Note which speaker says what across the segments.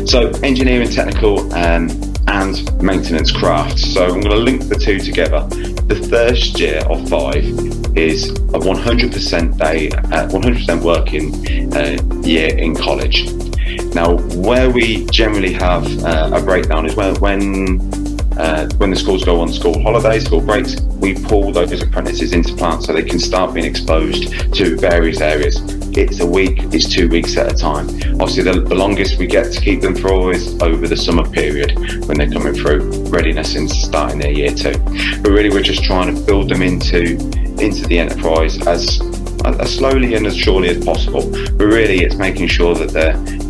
Speaker 1: So engineering, technical and maintenance craft. So I'm going to link the two together. The first year of 5 is a 100% day, 100% working year in college. Now, where we generally have a breakdown is when the schools go on school holidays, school breaks, we pull those apprentices into plants so they can start being exposed to various areas. It's a week, it's 2 weeks at a time. Obviously, the longest we get to keep them for is over the summer period when they're coming through readiness into starting their year 2. But really, we're just trying to build them into the enterprise as slowly and as surely as possible. But really, it's making sure that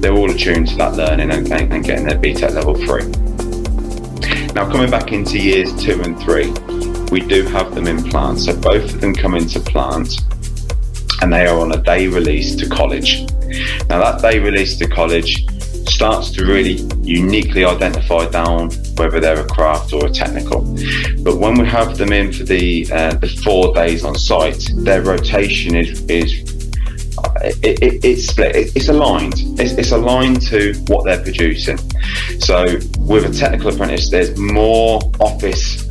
Speaker 1: they're all attuned to that learning and getting their BTEC level 3. Now, coming back into years 2 and 3, we do have them in plant. So both of them come into plant and they are on a day release to college. Now, that day release to college starts to really uniquely identify down whether they're a craft or a technical. But when we have them in for the 4 days on site, their rotation is split. It's aligned. It's aligned to what they're producing. So with a technical apprentice, there's more office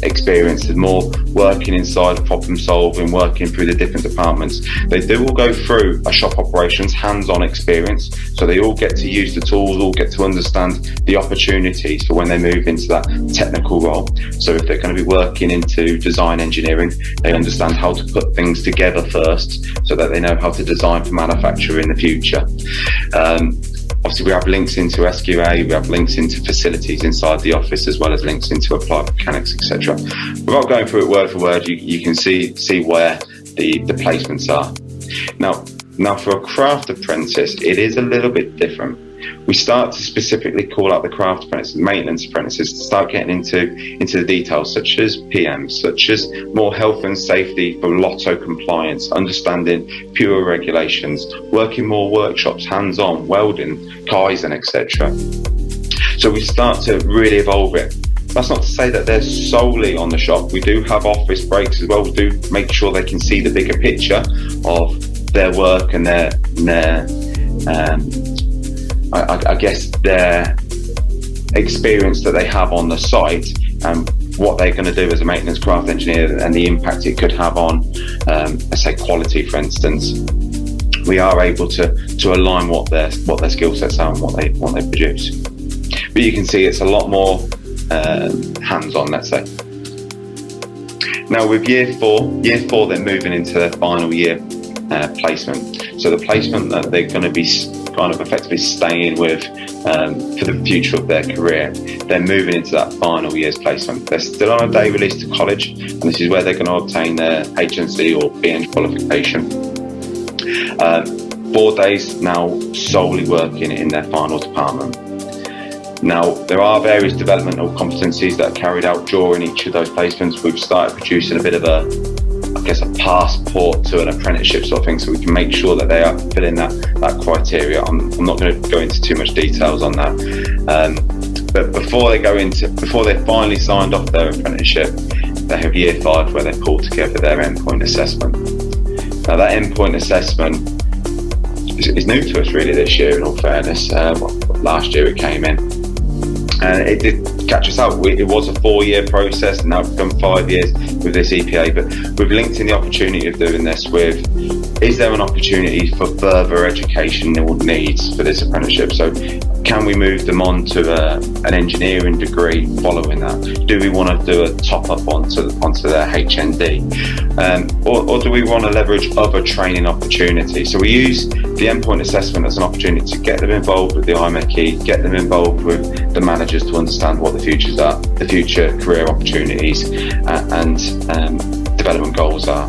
Speaker 1: experience, there's more working inside, problem solving, working through the different departments. They do all go through a shop operations hands-on experience, so they all get to use the tools, all get to understand the opportunities for when they move into that technical role. So if they're going to be working into design engineering, they understand how to put things together first so that they know how to design for manufacture in the future. Obviously, we have links into SQA, we have links into facilities inside the office, as well as links into applied mechanics, etc. Without going through it word for word, you can see where the placements are. Now, for a craft apprentice, it is a little bit different. We start to specifically call out the craft apprentices, maintenance apprentices, to start getting into the details, such as PMs, such as more health and safety for lotto compliance, understanding pure regulations, working more workshops, hands-on, welding, Kaizen, etc. So we start to really evolve it. That's not to say that they're solely on the shop. We do have office breaks as well. We do make sure they can see the bigger picture of their work and their experience that they have on the site and what they're going to do as a maintenance craft engineer and the impact it could have on, let's say, quality, for instance. We are able to align what their skill sets are and what they produce. But you can see it's a lot more hands-on, let's say. Now with year four, they're moving into their final year placement. So the placement that they're going to be kind of effectively staying with for the future of their career, they're moving into that final year's placement. They're still on a day release to college, and this is where they're going to obtain their HNC or BN qualification. 4 days now solely working in their final department. Now, there are various developmental competencies that are carried out during each of those placements. We've started producing a bit of a passport to an apprenticeship sort of thing, so we can make sure that they are filling that criteria. I'm not going to go into too much details on that. But before they've finally signed off their apprenticeship, they have year 5 where they pull together their endpoint assessment. Now, that endpoint assessment is new to us really this year, in all fairness. Last year it came in. And it did catch us out. It was a 4-year process, and now it's become 5 years with this EPA. But we've linked in the opportunity of doing this with, is there an opportunity for further education or needs for this apprenticeship? So can we move them on to an engineering degree following that? Do we want to do a top-up onto their HND? Or do we want to leverage other training opportunities? So we use the endpoint assessment as an opportunity to get them involved with the IMECI, get them involved with the managers to understand what the futures are, the future career opportunities and development goals are.